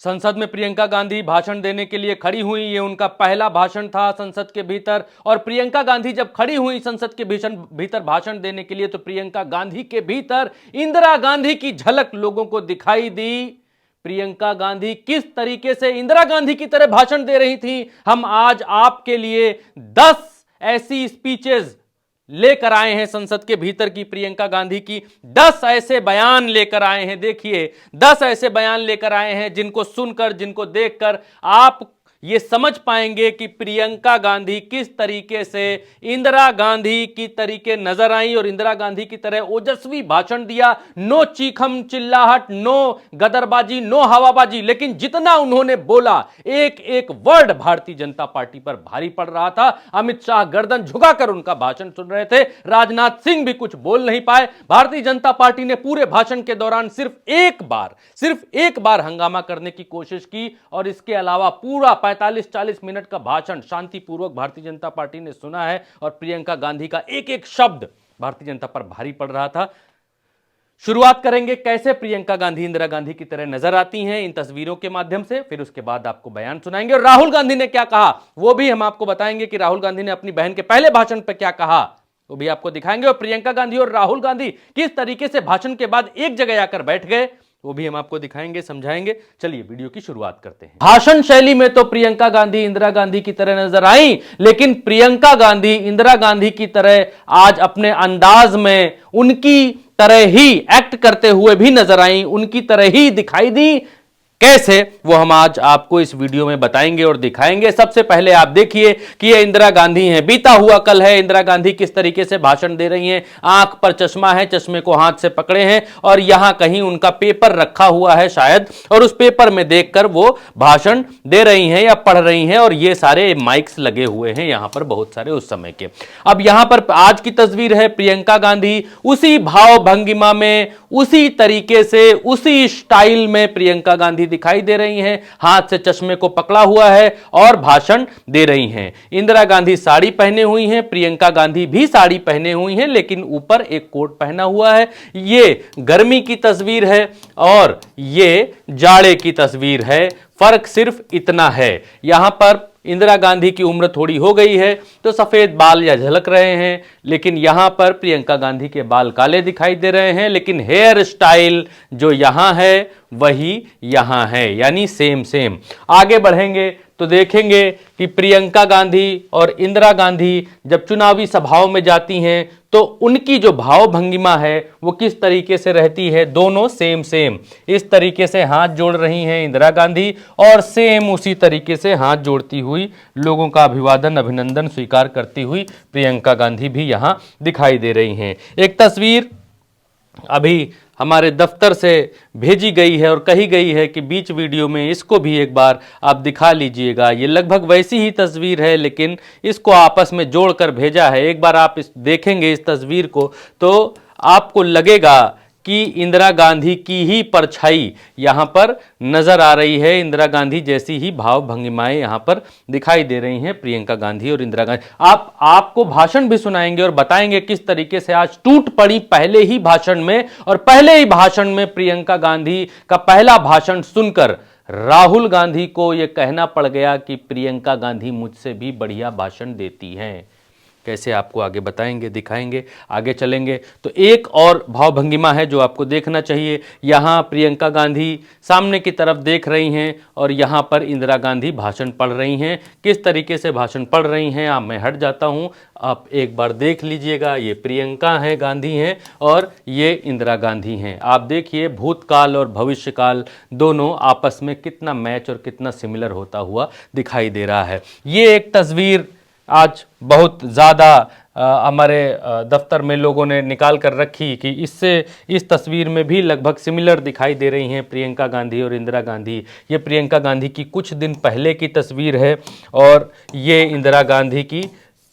संसद में प्रियंका गांधी भाषण देने के लिए खड़ी हुई। ये उनका पहला भाषण था संसद के भीतर। और प्रियंका गांधी जब खड़ी हुई संसद के भीतर भाषण देने के लिए, तो प्रियंका गांधी के भीतर इंदिरा गांधी की झलक लोगों को दिखाई दी। प्रियंका गांधी किस तरीके से इंदिरा गांधी की तरह भाषण दे रही थी, हम आज आपके लिए 10 ऐसी स्पीचेस लेकर आए हैं। संसद के भीतर की प्रियंका गांधी की 10 ऐसे बयान लेकर आए हैं। देखिए, 10 ऐसे बयान लेकर आए हैं जिनको सुनकर, जिनको देखकर आप ये समझ पाएंगे कि प्रियंका गांधी किस तरीके से इंदिरा गांधी की तरीके नजर आई और इंदिरा गांधी की तरह ओजस्वी भाषण दिया। नो चीखम चिल्लाहट, नो गदरबाजी, नो हवाबाजी, लेकिन जितना उन्होंने बोला, एक एक वर्ड भारतीय जनता पार्टी पर भारी पड़ रहा था। अमित शाह गर्दन झुकाकर उनका भाषण सुन रहे थे। राजनाथ सिंह भी कुछ बोल नहीं पाए। भारतीय जनता पार्टी ने पूरे भाषण के दौरान सिर्फ एक बार हंगामा करने की कोशिश की और इसके अलावा पूरा 45-40 मिनट का भाषण शांतिपूर्वक भारतीय जनता पार्टी ने सुना है। और प्रियंका गांधी का एक एक शब्द भारतीय जनता पर भारी पड़ रहा था। शुरुआत करेंगे कैसे प्रियंका गांधी इंदिरा गांधी की तरह नजर आती हैं, इन तस्वीरों के माध्यम से। फिर उसके बाद आपको बयान सुनाएंगे और राहुल गांधी ने क्या कहा वो भी हम आपको बताएंगे कि राहुल गांधी ने अपनी बहन के पहले भाषण पर क्या कहा, वो भी आपको दिखाएंगे। और प्रियंका गांधी और राहुल गांधी किस तरीके से भाषण के बाद एक जगह आकर बैठ गए, वो भी हम आपको दिखाएंगे, समझाएंगे। चलिए वीडियो की शुरुआत करते हैं। भाषण शैली में तो प्रियंका गांधी इंदिरा गांधी की तरह नजर आई, लेकिन प्रियंका गांधी इंदिरा गांधी की तरह आज अपने अंदाज में उनकी तरह ही एक्ट करते हुए भी नजर आई, उनकी तरह ही दिखाई दी। कैसे, वो हम आज आपको इस वीडियो में बताएंगे और दिखाएंगे। सबसे पहले आप देखिए कि ये इंदिरा गांधी हैं, बीता हुआ कल है। इंदिरा गांधी किस तरीके से भाषण दे रही हैं, आंख पर चश्मा है, चश्मे को हाथ से पकड़े हैं और यहां कहीं उनका पेपर रखा हुआ है शायद, और उस पेपर में देखकर वो भाषण दे रही हैं या पढ़ रही हैं। और ये सारे माइक्स लगे हुए हैं यहां पर, बहुत सारे उस समय के। अब यहां पर आज की तस्वीर है, प्रियंका गांधी उसी भाव भंगिमा में, उसी तरीके से, उसी स्टाइल में प्रियंका गांधी दिखाई दे रही हैं। हाथ से चश्मे को पकड़ा हुआ है और भाषण दे रही हैं। इंदिरा गांधी साड़ी पहने हुई हैं, प्रियंका गांधी भी साड़ी पहने हुई हैं, लेकिन ऊपर एक कोट पहना हुआ है। ये गर्मी की तस्वीर है और ये जाड़े की तस्वीर है। फर्क सिर्फ इतना है, यहां पर इंदिरा गांधी की उम्र थोड़ी हो गई है तो सफेद बाल या झलक रहे हैं, लेकिन यहां पर प्रियंका गांधी के बाल काले दिखाई दे रहे हैं, लेकिन हेयर स्टाइल जो यहां है वही यहां है, यानी सेम। आगे बढ़ेंगे तो देखेंगे कि प्रियंका गांधी और इंदिरा गांधी जब चुनावी सभाओं में जाती हैं तो उनकी जो भाव भंगिमा है वो किस तरीके से रहती है। दोनों सेम इस तरीके से हाथ जोड़ रही हैं इंदिरा गांधी और सेम उसी तरीके से हाथ जोड़ती हुई लोगों का अभिवादन, अभिनंदन स्वीकार करती हुई प्रियंका गांधी भी यहां दिखाई दे रही हैं। एक तस्वीर अभी हमारे दफ्तर से भेजी गई है और कही गई है कि बीच वीडियो में इसको भी एक बार आप दिखा लीजिएगा। ये लगभग वैसी ही तस्वीर है, लेकिन इसको आपस में जोड़कर भेजा है। एक बार आप देखेंगे इस तस्वीर को तो आपको लगेगा कि इंदिरा गांधी की ही परछाई यहां पर नजर आ रही है। इंदिरा गांधी जैसी ही भाव भंगिमाएं यहां पर दिखाई दे रही हैं, प्रियंका गांधी और इंदिरा गांधी। आपको भाषण भी सुनाएंगे और बताएंगे किस तरीके से आज टूट पड़ी पहले ही भाषण में। और पहले ही भाषण में प्रियंका गांधी का पहला भाषण सुनकर राहुल गांधी को यह कहना पड़ गया कि प्रियंका गांधी मुझसे भी बढ़िया भाषण देती हैं। कैसे, आपको आगे बताएंगे, दिखाएंगे। आगे चलेंगे तो एक और भाव भंगिमा है जो आपको देखना चाहिए। यहाँ प्रियंका गांधी सामने की तरफ देख रही हैं और यहाँ पर इंदिरा गांधी भाषण पढ़ रही हैं। किस तरीके से भाषण पढ़ रही हैं, मैं हट जाता हूँ, आप एक बार देख लीजिएगा। ये प्रियंका हैं, गांधी हैं और ये इंदिरा गांधी हैं। आप देखिए भूतकाल और भविष्यकाल दोनों आपस में कितना मैच और कितना सिमिलर होता हुआ दिखाई दे रहा है। ये एक तस्वीर आज बहुत ज़्यादा हमारे दफ्तर में लोगों ने निकाल कर रखी कि इस तस्वीर में भी लगभग सिमिलर दिखाई दे रही हैं प्रियंका गांधी और इंदिरा गांधी। ये प्रियंका गांधी की कुछ दिन पहले की तस्वीर है और ये इंदिरा गांधी की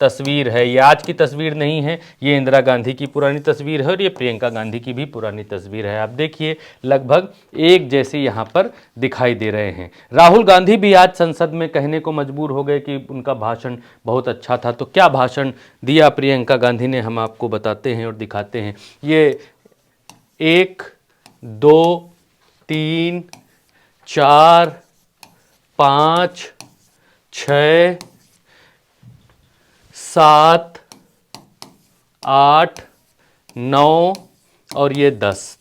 तस्वीर है। ये आज की तस्वीर नहीं है, ये इंदिरा गांधी की पुरानी तस्वीर है और ये प्रियंका गांधी की भी पुरानी तस्वीर है। आप देखिए लगभग एक जैसे यहाँ पर दिखाई दे रहे हैं। राहुल गांधी भी आज संसद में कहने को मजबूर हो गए कि उनका भाषण बहुत अच्छा था। तो क्या भाषण दिया प्रियंका गांधी ने, हम आपको बताते हैं और दिखाते हैं। ये 1 2 3 4, 5, 6, 7, 8, 9 और ये 10।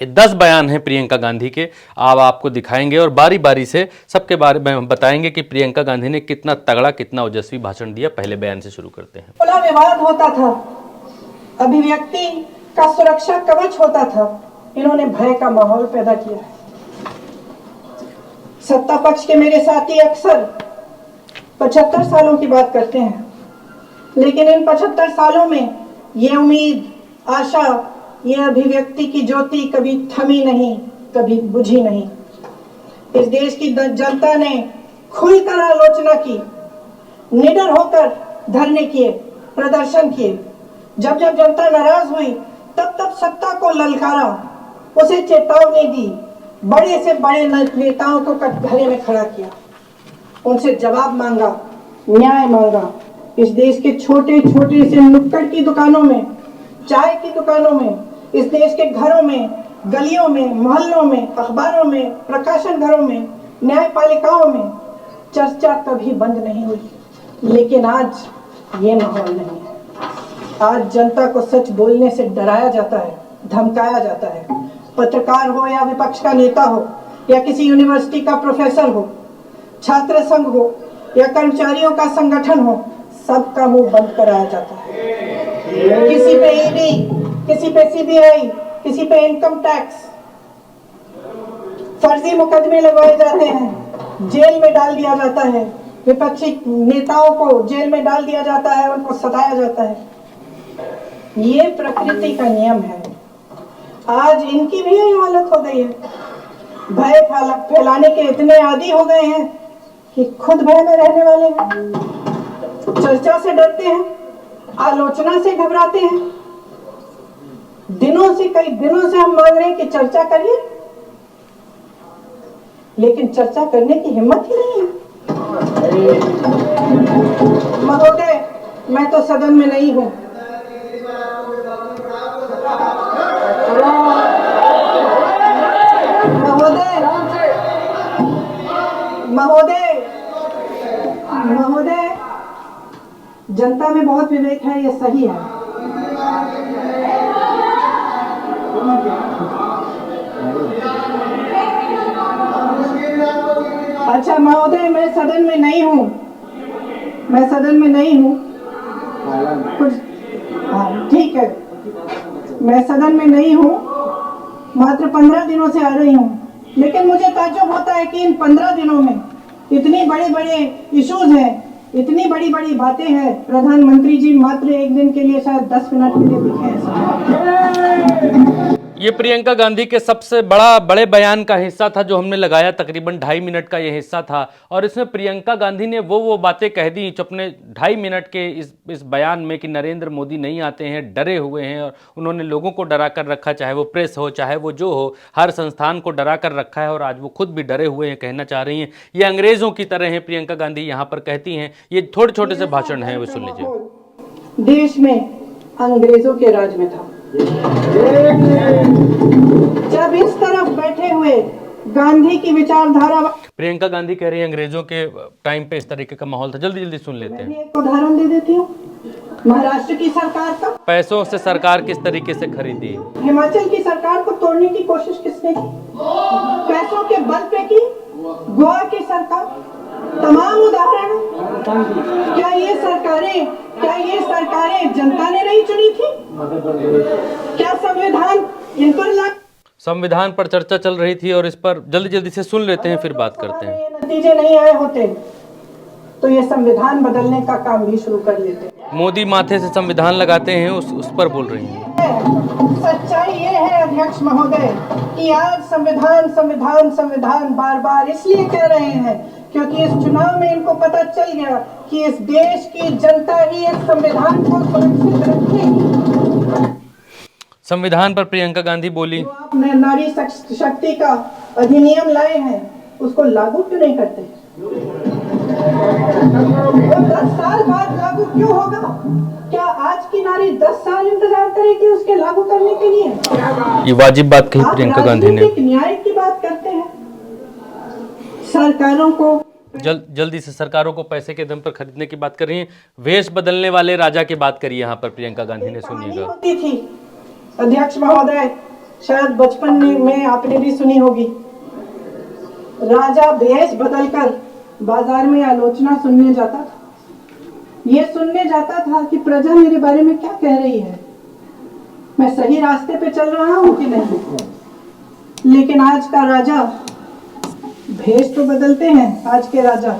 ये 10 बयान हैं प्रियंका गांधी के। आपको दिखाएंगे और बारी बारी से सबके बारे में हम बताएंगे कि प्रियंका गांधी ने कितना तगड़ा, कितना ओजस्वी भाषण दिया। पहले बयान से शुरू करते हैं। खुला विवाद होता था, अभिव्यक्ति का सुरक्षा कवच होता था, इन्होंने भय का माहौल पैदा किया है। सत्ता पक्ष के मेरे साथी अक्सर 75 सालों की बात करते हैं, लेकिन इन 75 सालों में ये उम्मीद, आशा, ये अभिव्यक्ति की ज्योति कभी थमी नहीं, कभी बुझी नहीं। इस देश की जनता ने खुलकर आलोचना की, निडर होकर धरने किए, प्रदर्शन किए। जब जब जनता नाराज हुई तब तब सत्ता को ललकारा, उसे चेतावनी दी, बड़े से बड़े नेताओं को कटघरे में खड़ा किया, उनसे जवाब मांगा, न्याय मांगा। इस देश के छोटे छोटे से नुक्कड़ की दुकानों में, चाय की दुकानों में, इस देश के घरों में, गलियों में, मोहल्लों में, अखबारों में, प्रकाशन घरों में, न्यायपालिकाओं में चर्चा कभी बंद नहीं हुई। लेकिन आज ये माहौल नहीं है। आज जनता को सच बोलने से डराया जाता है, धमकाया जाता है। पत्रकार हो या विपक्ष का नेता हो या किसी यूनिवर्सिटी का प्रोफेसर हो, छात्र संघ हो या कर्मचारियों का संगठन हो, सबका मुंह बंद कराया जाता है। किसी पे ईडी, किसी पे सीबीआई, किसी पे इनकम टैक्स, फर्जी मुकदमे लगवाए जाते हैं, जेल में डाल दिया जाता है, विपक्षी नेताओं को जेल में डाल दिया जाता है, उनको सताया जाता है। ये प्रकृति का नियम है। आज इनकी भी यही हालत हो गई है। भय फैलाने के इतने आदी हो गए हैं कि खुद भय में रहने वाले हैं, चर्चा से डरते हैं, आलोचना से घबराते हैं। कई दिनों से हम मांग रहे हैं कि चर्चा करिए, लेकिन चर्चा करने की हिम्मत ही नहीं है। महोदय, मैं तो सदन में नहीं हूं। महोदय, जनता में बहुत विवेक है, ये सही है। अच्छा महोदय, मैं सदन में नहीं हूँ, कुछ ठीक है, मैं सदन में नहीं हूँ, मात्र 15 दिनों से आ रही हूँ। लेकिन मुझे ताज्जुब होता है कि इन 15 दिनों में इतनी बड़े इश्यूज हैं, इतनी बड़ी बातें हैं। प्रधानमंत्री जी मात्र एक दिन के लिए, शायद 10 मिनट के लिए दिखे हैं। ये प्रियंका गांधी के सबसे बड़े बयान का हिस्सा था जो हमने लगाया। तकरीबन 2.5 मिनट का ये हिस्सा था और इसमें प्रियंका गांधी ने वो बातें कह दी जो अपने 2.5 मिनट के इस बयान में कि नरेंद्र मोदी नहीं आते हैं, डरे हुए हैं, और उन्होंने लोगों को डरा कर रखा, चाहे वो प्रेस हो, चाहे वो जो हो, हर संस्थान को डरा कर रखा है और आज वो खुद भी डरे हुए हैं, कहना चाह रही हैं ये अंग्रेजों की तरह हैं। प्रियंका गांधी यहाँ पर कहती हैं, ये छोटे छोटे से भाषण हैं, वो सुन लीजिए। देश में अंग्रेजों के राज में था। जब इस तरफ बैठे हुए गांधी की विचारधारा, प्रियंका गांधी कह रही है अंग्रेजों के टाइम पे इस तरीके का माहौल था। जल्दी सुन लेते हैं। एक उदाहरण दे देती हूँ, महाराष्ट्र की सरकार का पैसों से सरकार किस तरीके से खरीदी, हिमाचल की सरकार को तोड़ने की कोशिश किसने की, पैसों के बल पे की, गोवा की सरकार, तमाम उदाहरण। क्या ये सरकारें जनता ने नहीं चुनी थी? क्या संविधान इन पर संविधान पर चर्चा चल रही थी और इस पर जल्दी से सुन लेते हैं, फिर बात करते हैं। ये नतीजे नहीं आए होते तो ये संविधान बदलने का काम भी शुरू कर लेते। मोदी माथे से संविधान लगाते हैं, उस पर बोल रही हैं। सच्चाई ये है अध्यक्ष महोदय कि आज संविधान बार इसलिए कह रहे हैं क्योंकि इस चुनाव में इनको पता चल गया कि इस देश की जनता ही इस संविधान को सुरक्षित रखेगी। संविधान पर प्रियंका गांधी बोली, जो आप नारी शक्ति का अधिनियम लाए हैं उसको लागू क्यों नहीं करते? वो 10 साल बाद लागू क्यों होगा? क्या आज की नारी 10 साल इंतजार करेगी उसके लागू करने के लिए? ये वाजिब बात कही प्रियंका गांधी ने। न्याय की बात करते हैं, सरकारों को जल्दी से सरकारों को पैसे के दम पर खरीदने की बात कर रही हैं। वेश बदलने वाले राजा की बात करी यहाँ पर प्रियंका गांधी ने, कहानी सुनिएगा। होती थी अध्यक्ष महोदय, शायद बचपन में आपने भी सुनी होगी। राजा भेष बदलकर बाजार में आलोचना सुनने जाता था। ये सुनने जाता था कि प्रजा मेरे बारे में क्या कह रही है, मैं सही रास्ते पे चल रहा हूं कि नहीं। लेकिन आज का राजा, भेष तो बदलते हैं आज के राजा,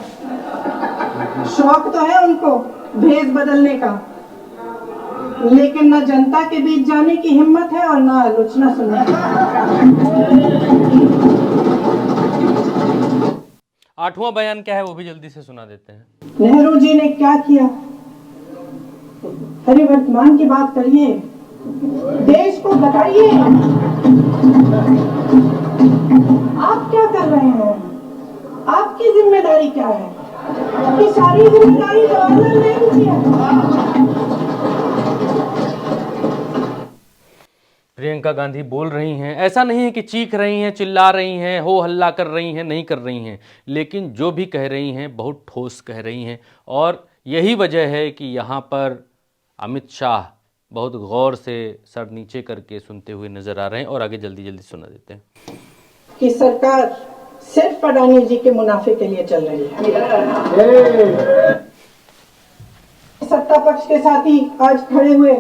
शौक तो है उनको भेष बदलने का, लेकिन न जनता के बीच जाने की हिम्मत है और न आलोचना सुनने की। 8वां बयान क्या है वो भी जल्दी से सुना देते हैं। नेहरू जी ने क्या किया, अरे वर्तमान की बात करिए, देश को बताइए आप क्या कर रहे हैं, आपकी जिम्मेदारी क्या है। आपकी सारी जिम्मेदारी जवाहरलाल नेहरू की है। प्रियंका गांधी बोल रही हैं, ऐसा नहीं है कि चीख रही हैं, चिल्ला रही हैं, हो हल्ला कर रही हैं, नहीं कर रही हैं, लेकिन जो भी कह रही हैं बहुत ठोस कह रही हैं। और यही वजह है कि यहाँ पर अमित शाह बहुत गौर से सर नीचे करके सुनते हुए नजर आ रहे हैं। और आगे जल्दी जल्दी सुना देते हैं कि सरकार सिर्फ अडानी जी के मुनाफे के लिए चल रही है। सत्ता पक्ष के साथी आज खड़े हुए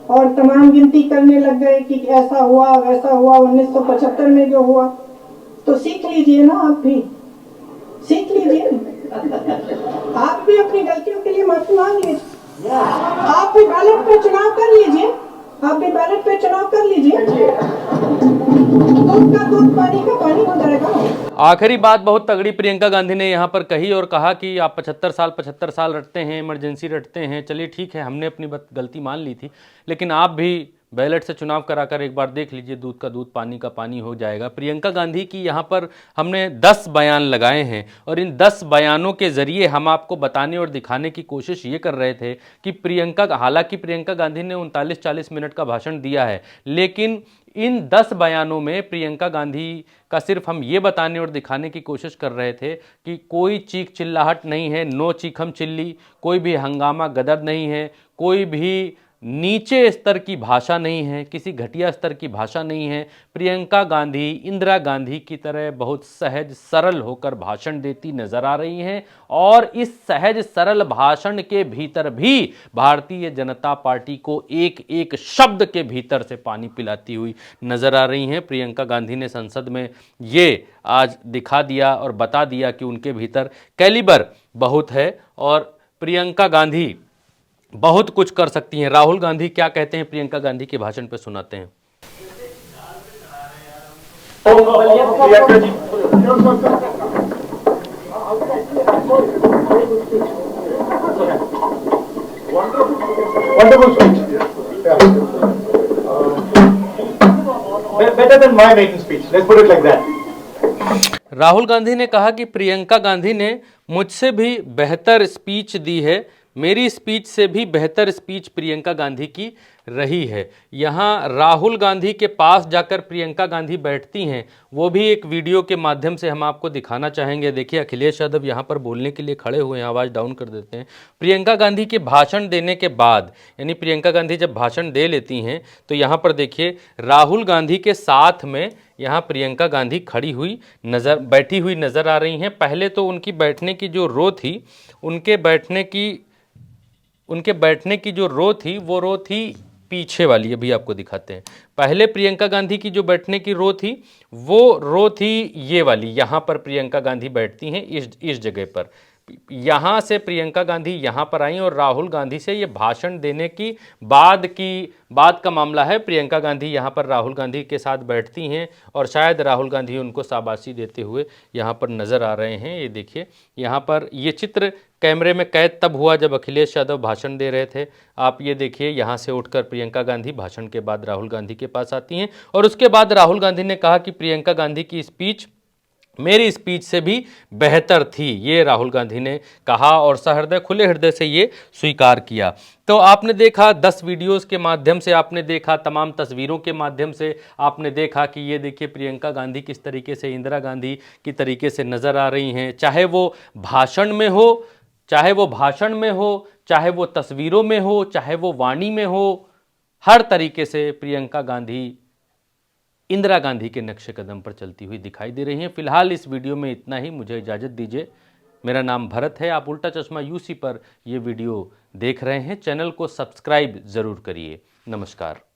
और तमाम गिनती करने लग गए कि ऐसा हुआ वैसा हुआ 1975 में जो हुआ, तो सीख लीजिए ना, आप भी सीख लीजिए, आप भी अपनी गलतियों के लिए माफी मांग लीजिए, आप भी बैलेट पे चुनाव कर लीजिए, आप भी बैलेट पे चुनाव कर लीजिए, दूध का दूध पानी का पानी हो जाएगा। आखिरी बात बहुत तगड़ी प्रियंका गांधी ने यहाँ पर कही और कहा कि आप 75 साल रटते हैं, इमरजेंसी रटते हैं, चलिए ठीक है, हमने अपनी गलती मान ली थी, लेकिन आप भी बैलेट से चुनाव कराकर एक बार देख लीजिए, दूध का दूध पानी का पानी हो जाएगा। प्रियंका गांधी की यहाँ पर हमने 10 बयान लगाए हैं और इन 10 बयानों के जरिए हम आपको बताने और दिखाने की कोशिश ये कर रहे थे कि हालांकि प्रियंका गांधी ने 39-40 मिनट का भाषण दिया है, लेकिन इन 10 बयानों में प्रियंका गांधी का सिर्फ हम ये बताने और दिखाने की कोशिश कर रहे थे कि कोई चीख चिल्लाहट नहीं है, नो चीखम चिल्ली, कोई भी हंगामा गदर नहीं है, कोई भी नीचे स्तर की भाषा नहीं है, किसी घटिया स्तर की भाषा नहीं है। प्रियंका गांधी इंदिरा गांधी की तरह बहुत सहज सरल होकर भाषण देती नजर आ रही हैं और इस सहज सरल भाषण के भीतर भी भारतीय जनता पार्टी को एक एक शब्द के भीतर से पानी पिलाती हुई नजर आ रही हैं। प्रियंका गांधी ने संसद में ये आज दिखा दिया और बता दिया कि उनके भीतर कैलिबर बहुत है और प्रियंका गांधी बहुत कुछ कर सकती हैं। राहुल गांधी क्या कहते हैं प्रियंका गांधी के भाषण पे सुनाते हैं। Better than my maiden speech. Let's put it like that. Rahul Gandhi ने कहा कि प्रियंका गांधी ने मुझसे भी बेहतर स्पीच दी है, मेरी स्पीच से भी बेहतर स्पीच प्रियंका गांधी की रही है। यहाँ राहुल गांधी के पास जाकर प्रियंका गांधी बैठती हैं, वो भी एक वीडियो के माध्यम से हम आपको दिखाना चाहेंगे। देखिए अखिलेश यादव यहाँ पर बोलने के लिए खड़े हुए हैं, आवाज़ डाउन कर देते हैं। प्रियंका गांधी के भाषण देने के बाद, यानी प्रियंका गांधी जब भाषण दे लेती हैं तो यहाँ पर देखिए राहुल गांधी के साथ में यहाँ प्रियंका गांधी बैठी हुई नज़र आ रही हैं। पहले तो उनकी बैठने की जो रो थी, उनके बैठने की जो रो थी वो रो थी पीछे वाली, अभी आपको दिखाते हैं। पहले प्रियंका गांधी की जो बैठने की रो थी वो रो थी ये वाली, यहाँ पर प्रियंका गांधी बैठती हैं इस जगह पर। यहाँ से प्रियंका गांधी यहाँ पर आई और राहुल गांधी से ये भाषण देने की बाद का मामला है। प्रियंका गांधी यहाँ पर राहुल गांधी के साथ बैठती हैं और शायद राहुल गांधी उनको शाबाशी देते हुए यहाँ पर नज़र आ रहे हैं। ये देखिए यहाँ पर ये चित्र कैमरे में कैद तब हुआ जब अखिलेश यादव भाषण दे रहे थे। आप ये देखिए यहाँ से उठकर प्रियंका गांधी भाषण के बाद राहुल गांधी के पास आती हैं और उसके बाद राहुल गांधी ने कहा कि प्रियंका गांधी की स्पीच मेरी स्पीच से भी बेहतर थी, ये राहुल गांधी ने कहा और सहृदय खुले हृदय से ये स्वीकार किया। तो आपने देखा 10 वीडियोस के माध्यम से, आपने देखा तमाम तस्वीरों के माध्यम से, आपने देखा कि ये देखिए प्रियंका गांधी किस तरीके से इंदिरा गांधी की तरीके से नज़र आ रही हैं, चाहे वो भाषण में हो, चाहे वो भाषण में हो, चाहे वो तस्वीरों में हो, चाहे वो वाणी में हो, हर तरीके से प्रियंका गांधी इंदिरा गांधी के नक्शे कदम पर चलती हुई दिखाई दे रही हैं। फिलहाल इस वीडियो में इतना ही, मुझे इजाज़त दीजिए। मेरा नाम भरत है, आप उल्टा चश्मा यूसी पर ये वीडियो देख रहे हैं। चैनल को सब्सक्राइब ज़रूर करिए। नमस्कार।